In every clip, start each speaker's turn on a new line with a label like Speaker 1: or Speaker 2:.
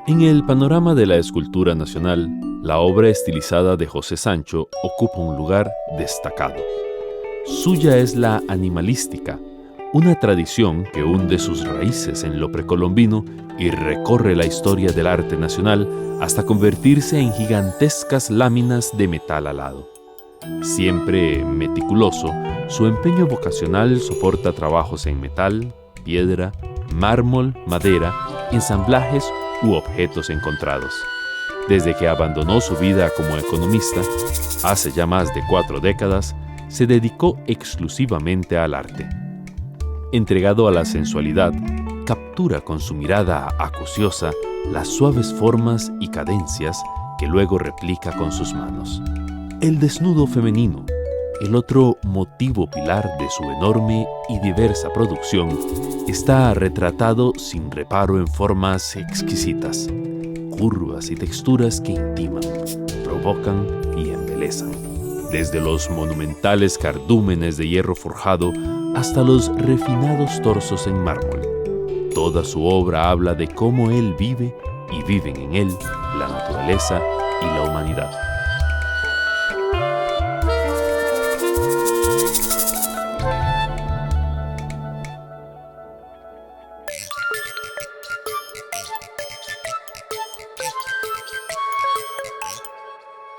Speaker 1: En el panorama de la escultura nacional, la obra estilizada de José Sancho ocupa un lugar destacado. Suya es la animalística, una tradición que hunde sus raíces en lo precolombino y recorre la historia del arte nacional hasta convertirse en gigantescas láminas de metal alado. Siempre meticuloso, su empeño vocacional soporta trabajos en metal, piedra, mármol, madera, ensamblajes u objetos encontrados. Desde que abandonó su vida como economista, hace ya más de 4 décadas, se dedicó exclusivamente al arte. Entregado a la sensualidad, captura con su mirada acuciosa las suaves formas y cadencias que luego replica con sus manos. El desnudo femenino, el otro motivo pilar de su enorme y diversa producción, está retratado sin reparo en formas exquisitas, curvas y texturas que intiman, provocan y embelezan. Desde los monumentales cardúmenes de hierro forjado hasta los refinados torsos en mármol. Toda su obra habla de cómo él vive y viven en él la naturaleza y la humanidad.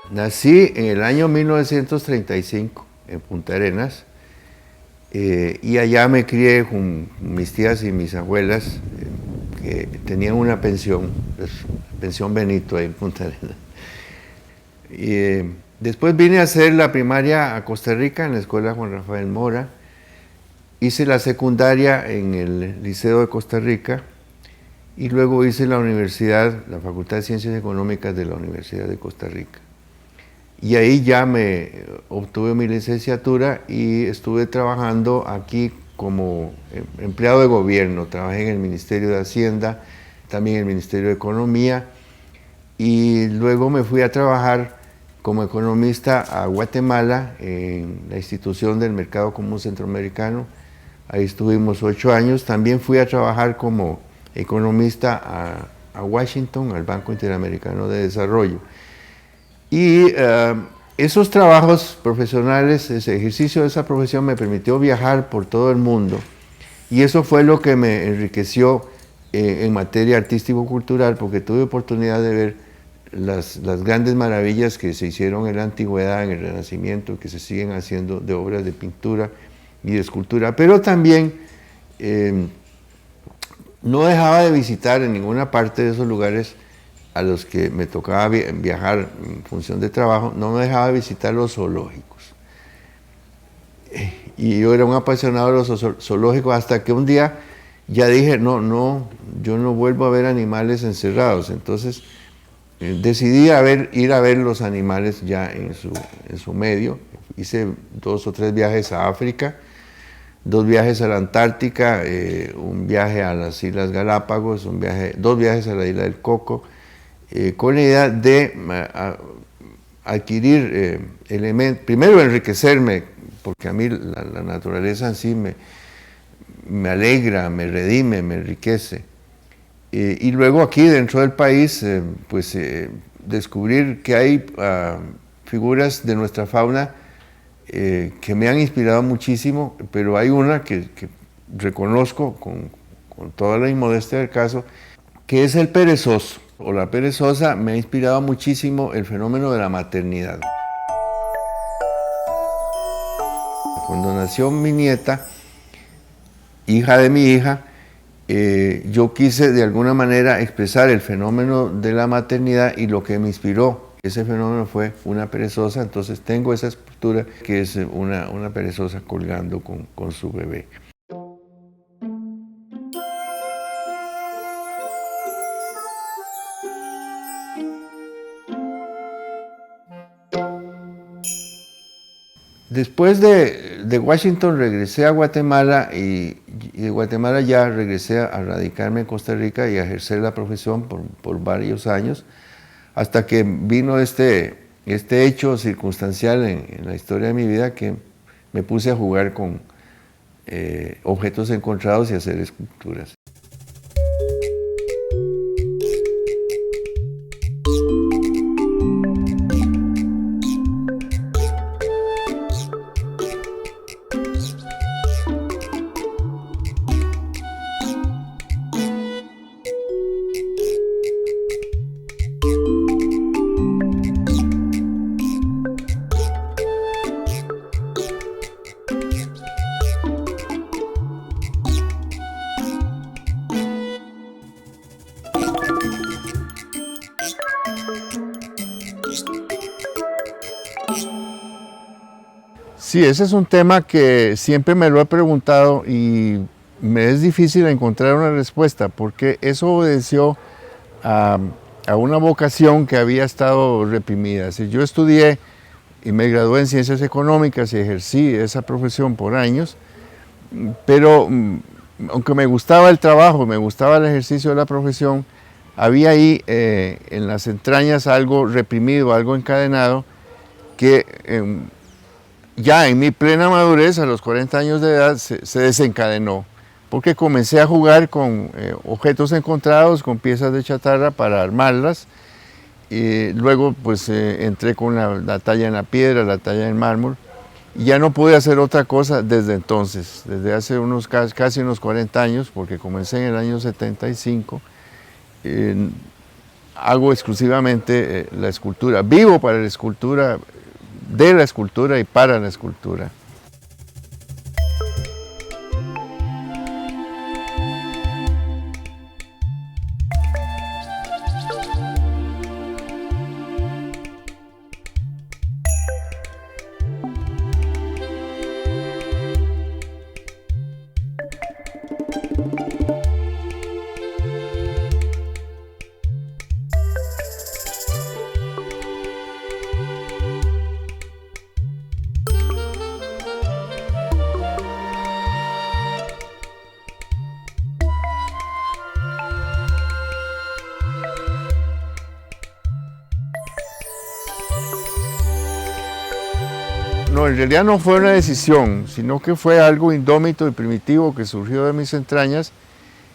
Speaker 2: Nací en el año 1935 en Punta Arenas y allá me crié con mis tías y mis abuelas que tenían una pensión, pensión Benito ahí en Punta Arenas. Y después vine a hacer la primaria a Costa Rica en la escuela Juan Rafael Mora. Hice la secundaria en el Liceo de Costa Rica y luego hice la universidad, la Facultad de Ciencias Económicas de la Universidad de Costa Rica. Y ahí ya me obtuve mi licenciatura y estuve trabajando aquí como empleado de gobierno. Trabajé en el Ministerio de Hacienda, también en el Ministerio de Economía y luego me fui a trabajar como economista a Guatemala en la institución del Mercado Común Centroamericano. Ahí estuvimos 8 años. También fui a trabajar como economista a Washington, al Banco Interamericano de Desarrollo. Y esos trabajos profesionales, ese ejercicio de esa profesión me permitió viajar por todo el mundo y eso fue lo que me enriqueció en materia artístico-cultural porque tuve oportunidad de ver las grandes maravillas que se hicieron en la antigüedad, en el Renacimiento, que se siguen haciendo de obras de pintura y de escultura, pero también no dejaba de visitar en ninguna parte de esos lugares a los que me tocaba viajar en función de trabajo, no me dejaba de visitar los zoológicos. Y yo era un apasionado de los zoológicos hasta que un día ya dije, no, yo no vuelvo a ver animales encerrados. Entonces decidí ir a ver los animales ya en su medio. Hice 2 o 3 viajes a África, 2 viajes a la Antártica, un viaje a las Islas Galápagos, 2 viajes a la Isla del Coco, con la idea de adquirir elementos, primero enriquecerme, porque a mí la naturaleza en sí me alegra, me redime, me enriquece. Y luego aquí dentro del país, descubrir que hay figuras de nuestra fauna que me han inspirado muchísimo, pero hay una que reconozco con toda la inmodestia del caso, que es el perezoso. O la perezosa me ha inspirado muchísimo el fenómeno de la maternidad. Cuando nació mi nieta, hija de mi hija, yo quise de alguna manera expresar el fenómeno de la maternidad y lo que me inspiró ese fenómeno fue una perezosa, entonces tengo esa escultura que es una perezosa colgando con su bebé. Después de Washington regresé a Guatemala y de Guatemala ya regresé a radicarme en Costa Rica y a ejercer la profesión por varios años, hasta que vino este hecho circunstancial en la historia de mi vida que me puse a jugar con objetos encontrados y hacer esculturas. Sí, ese es un tema que siempre me lo he preguntado y me es difícil encontrar una respuesta porque eso obedeció a, a una vocación que había estado reprimida. Si yo estudié y me gradué en Ciencias Económicas y ejercí esa profesión por años, pero aunque me gustaba el trabajo, me gustaba el ejercicio de la profesión, había ahí en las entrañas algo reprimido, algo encadenado, que ya en mi plena madurez, a los 40 años de edad, se desencadenó, porque comencé a jugar con objetos encontrados, con piezas de chatarra para armarlas, y luego pues entré con la talla en la piedra, la talla en mármol, y ya no pude hacer otra cosa desde entonces, desde hace casi unos 40 años, porque comencé en el año 75, hago exclusivamente la escultura, vivo para la escultura, de la escultura y para la escultura. No, en realidad no fue una decisión, sino que fue algo indómito y primitivo que surgió de mis entrañas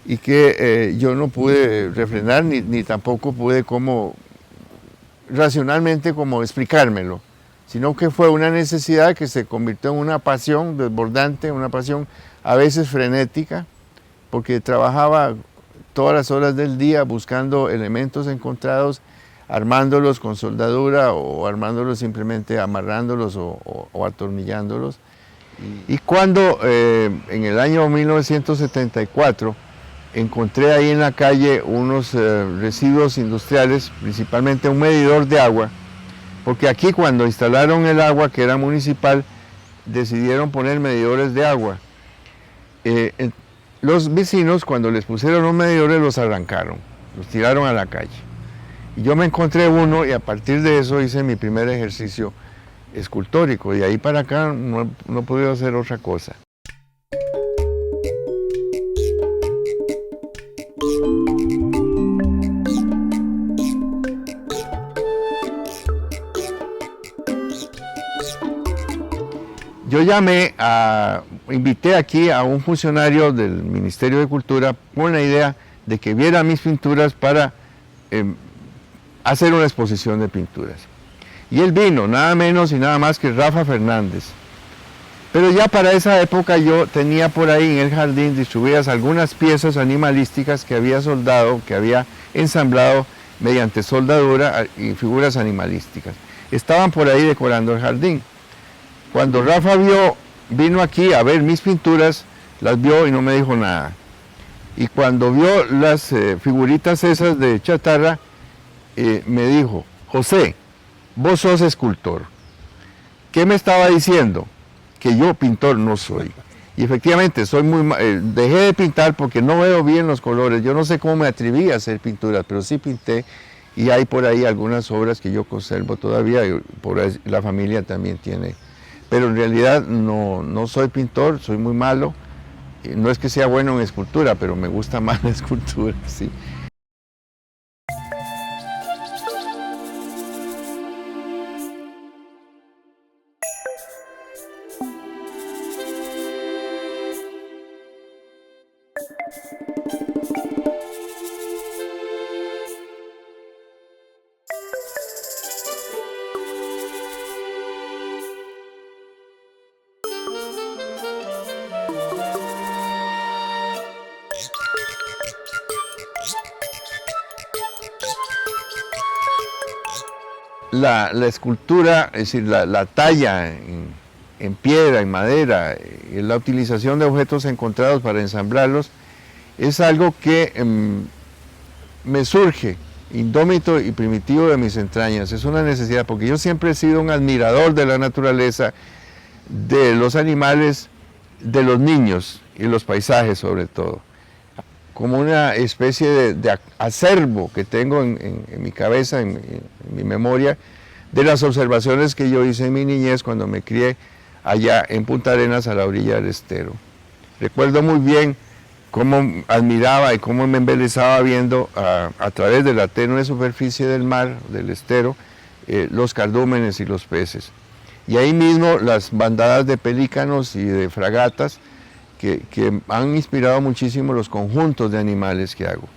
Speaker 2: y que yo no pude refrenar ni tampoco pude como racionalmente como explicármelo, sino que fue una necesidad que se convirtió en una pasión desbordante, una pasión a veces frenética, porque trabajaba todas las horas del día buscando elementos encontrados, armándolos con soldadura o armándolos simplemente amarrándolos o atornillándolos. Y cuando en el año 1974 encontré ahí en la calle unos residuos industriales, principalmente un medidor de agua, porque aquí cuando instalaron el agua, que era municipal, decidieron poner medidores de agua. Los vecinos, cuando les pusieron los medidores, los arrancaron, los tiraron a la calle. Y yo me encontré uno y a partir de eso hice mi primer ejercicio escultórico. Y de ahí para acá no he podido hacer otra cosa. Yo invité aquí a un funcionario del Ministerio de Cultura con la idea de que viera mis pinturas para hacer una exposición de pinturas. Y él vino, nada menos y nada más que Rafa Fernández. Pero ya para esa época yo tenía por ahí en el jardín distribuidas algunas piezas animalísticas que había soldado, que había ensamblado mediante soldadura y figuras animalísticas. Estaban por ahí decorando el jardín. Cuando Rafa vino aquí a ver mis pinturas, las vio y no me dijo nada. Y cuando vio las figuritas esas de chatarra, me dijo: José, vos sos escultor. ¿Qué me estaba diciendo? Que yo pintor no soy. Y efectivamente, dejé de pintar porque no veo bien los colores. Yo no sé cómo me atreví a hacer pinturas, pero sí pinté. Y hay por ahí algunas obras que yo conservo todavía, y por ahí la familia también tiene. Pero en realidad no soy pintor, soy muy malo. No es que sea bueno en escultura, pero me gusta más la escultura, sí. La escultura, es decir, la talla en piedra, en madera, la utilización de objetos encontrados para ensamblarlos, es algo que me surge indómito y primitivo de mis entrañas. Es una necesidad, porque yo siempre he sido un admirador de la naturaleza, de los animales, de los niños y los paisajes sobre todo, como una especie de acervo que tengo en mi cabeza, en mi memoria, de las observaciones que yo hice en mi niñez cuando me crié allá en Punta Arenas a la orilla del estero. Recuerdo muy bien cómo admiraba y cómo me embelesaba viendo a través de la tenue superficie del mar, del estero, los cardúmenes y los peces. Y ahí mismo las bandadas de pelícanos y de fragatas que han inspirado muchísimo los conjuntos de animales que hago.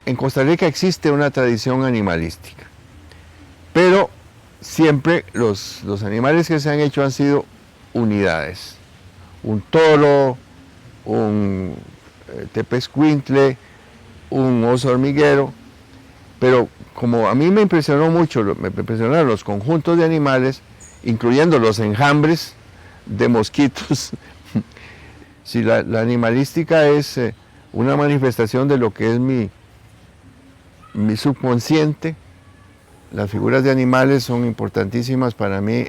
Speaker 2: En Costa Rica existe una tradición animalística, pero siempre los animales que se han hecho han sido unidades. Un toro, un tepezcuintle, un oso hormiguero, pero como a mí me impresionó mucho, me impresionaron los conjuntos de animales, incluyendo los enjambres de mosquitos. Si la animalística es una manifestación de lo que es mi subconsciente, las figuras de animales son importantísimas para mí,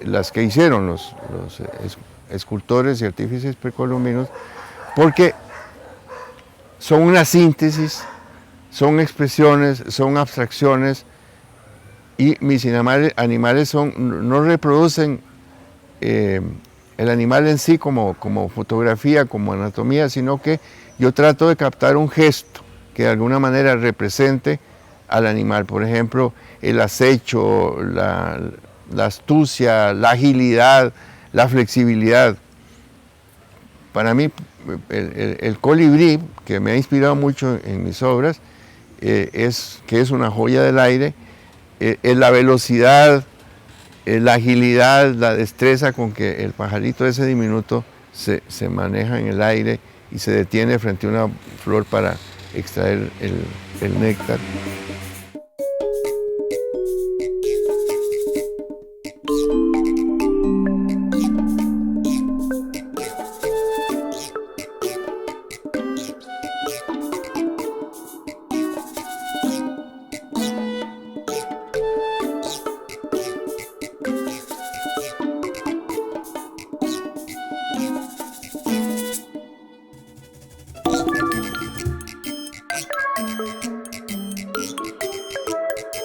Speaker 2: las que hicieron los escultores y artífices precolombinos, porque son una síntesis, son expresiones, son abstracciones, y mis animales no reproducen el animal en sí como fotografía, como anatomía, sino que yo trato de captar un gesto que de alguna manera represente al animal. Por ejemplo, el acecho, la astucia, la agilidad, la flexibilidad. Para mí, el colibrí, que me ha inspirado mucho en mis obras, que es una joya del aire, es la velocidad, la agilidad, la destreza con que el pajarito ese diminuto se maneja en el aire y se detiene frente a una flor para extraer el néctar.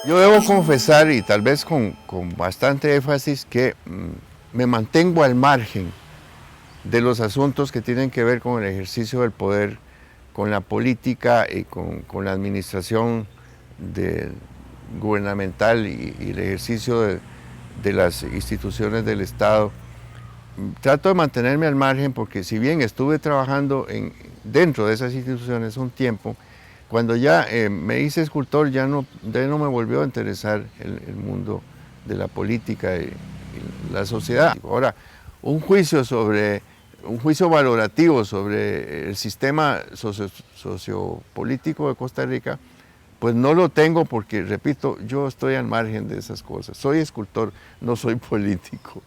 Speaker 2: Yo debo confesar, y tal vez con bastante énfasis, que me mantengo al margen de los asuntos que tienen que ver con el ejercicio del poder, con la política y con la administración gubernamental y el ejercicio de las instituciones del Estado. Trato de mantenerme al margen porque, si bien estuve trabajando dentro de esas instituciones un tiempo, cuando ya me hice escultor ya no me volvió a interesar el mundo de la política y la sociedad. Ahora, un juicio valorativo sobre el sistema sociopolítico de Costa Rica, pues no lo tengo porque, repito, yo estoy al margen de esas cosas. Soy escultor, no soy político.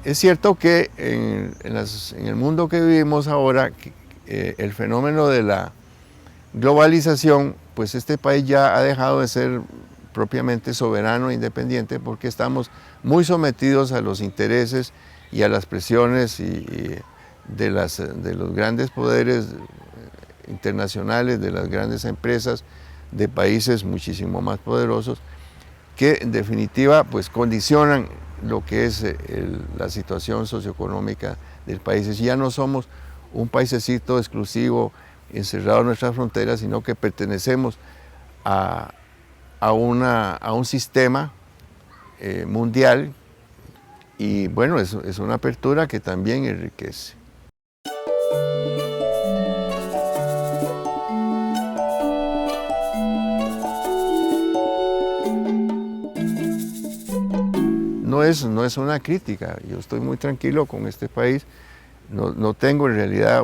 Speaker 2: Es cierto que en el mundo que vivimos ahora, el fenómeno de la globalización, pues este país ya ha dejado de ser propiamente soberano e independiente porque estamos muy sometidos a los intereses y a las presiones de los grandes poderes internacionales, de las grandes empresas, de países muchísimo más poderosos, que en definitiva pues condicionan lo que es la situación socioeconómica del país. Ya no somos un paisecito exclusivo encerrado en nuestras fronteras, sino que pertenecemos a un sistema mundial, y bueno, es una apertura que también enriquece. No es una crítica, yo estoy muy tranquilo con este país, no tengo en realidad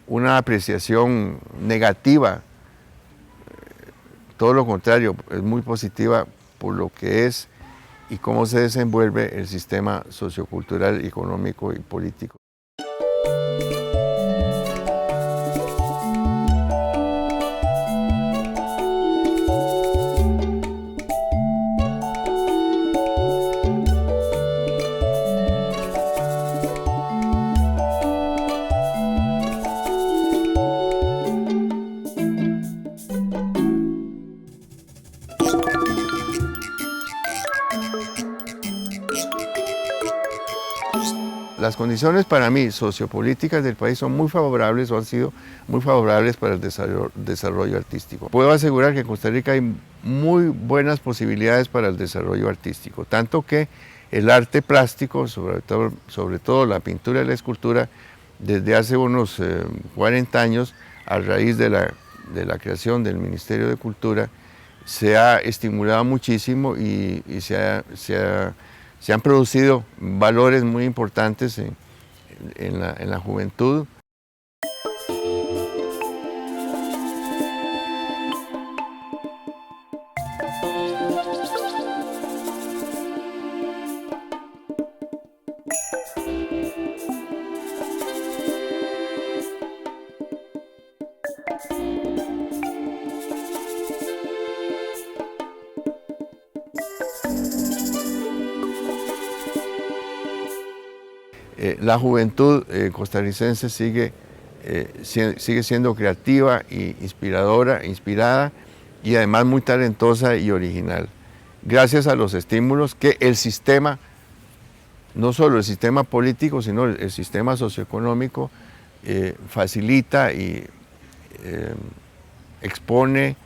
Speaker 2: una apreciación negativa, todo lo contrario, es muy positiva por lo que es y cómo se desenvuelve el sistema sociocultural, económico y político. Las condiciones para mí sociopolíticas del país son muy favorables o han sido muy favorables para el desarrollo artístico. Puedo asegurar que en Costa Rica hay muy buenas posibilidades para el desarrollo artístico, tanto que el arte plástico, sobre todo la pintura y la escultura, desde hace unos 40 años, a raíz de la creación del Ministerio de Cultura, se ha estimulado muchísimo y se han producido valores muy importantes en la juventud. La juventud costarricense sigue siendo creativa e inspirada y además muy talentosa y original, gracias a los estímulos que el sistema, no solo el sistema político, sino el sistema socioeconómico facilita y expone,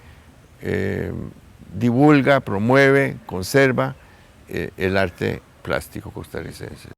Speaker 2: divulga, promueve, conserva el arte plástico costarricense.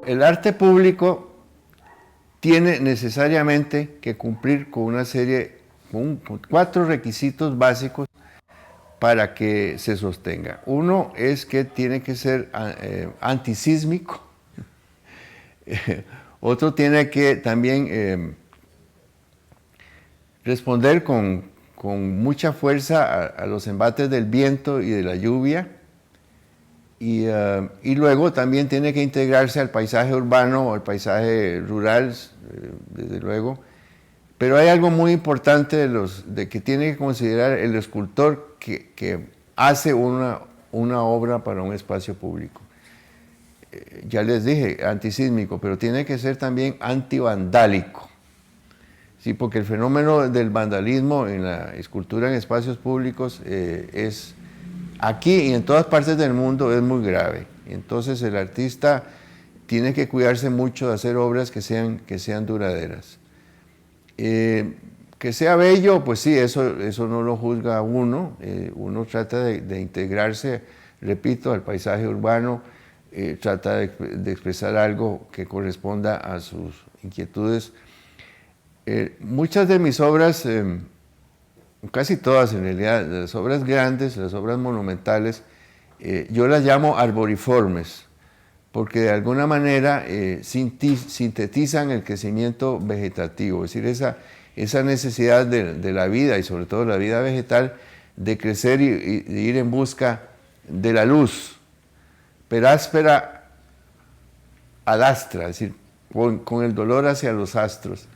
Speaker 2: El arte público tiene necesariamente que cumplir con una serie, con 4 requisitos básicos para que se sostenga. Uno es que tiene que ser antisísmico. Otro tiene que también responder con mucha fuerza a los embates del viento y de la lluvia. Y luego también tiene que integrarse al paisaje urbano o al paisaje rural, desde luego. Pero hay algo muy importante de que tiene que considerar el escultor que hace una obra para un espacio público. Ya les dije, antisísmico, pero tiene que ser también antivandálico. Sí, porque el fenómeno del vandalismo en la escultura en espacios públicos es aquí y en todas partes del mundo es muy grave. Entonces el artista tiene que cuidarse mucho de hacer obras que sean duraderas. Que sea bello, pues sí, eso no lo juzga uno. Uno trata de integrarse, repito, al paisaje urbano, trata de expresar algo que corresponda a sus inquietudes. Muchas de mis obras, casi todas en realidad, las obras grandes, las obras monumentales, yo las llamo arboriformes, porque de alguna manera sintetizan el crecimiento vegetativo, es decir, esa necesidad de la vida y sobre todo la vida vegetal de crecer y de ir en busca de la luz, per áspera ad astra, es decir, con el dolor hacia los astros.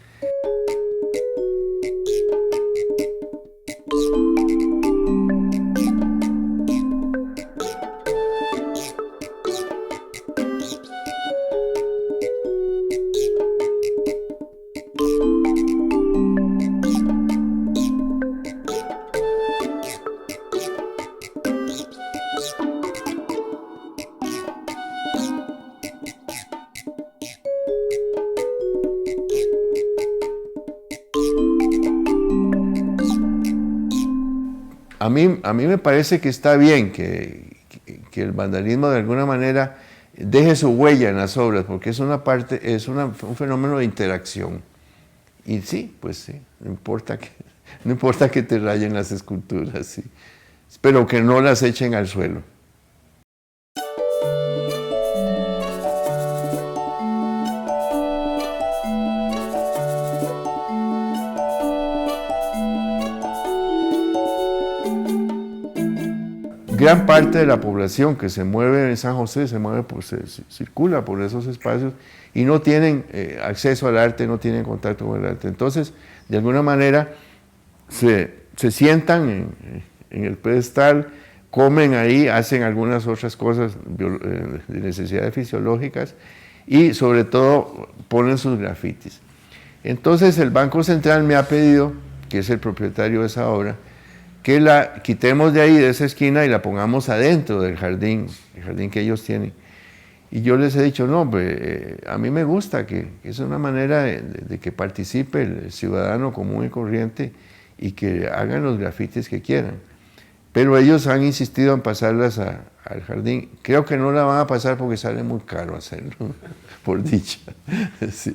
Speaker 2: A mí me parece que está bien que el vandalismo de alguna manera deje su huella en las obras, porque es un fenómeno de interacción. Y sí, pues sí, no importa que te rayen las esculturas, sí, pero que no las echen al suelo. Gran parte de la población que se mueve en San José circula por esos espacios y no tienen acceso al arte, no tienen contacto con el arte. Entonces, de alguna manera, se sientan en el pedestal, comen ahí, hacen algunas otras cosas de necesidades fisiológicas y sobre todo ponen sus grafitis. Entonces, el Banco Central me ha pedido, que es el propietario de esa obra, que la quitemos de ahí, de esa esquina, y la pongamos adentro del jardín, el jardín que ellos tienen. Y yo les he dicho, no, pues, a mí me gusta, que es una manera de que participe el ciudadano común y corriente y que hagan los grafitis que quieran. Pero ellos han insistido en pasarlas al jardín. Creo que no la van a pasar porque sale muy caro hacerlo, por dicha. Sí.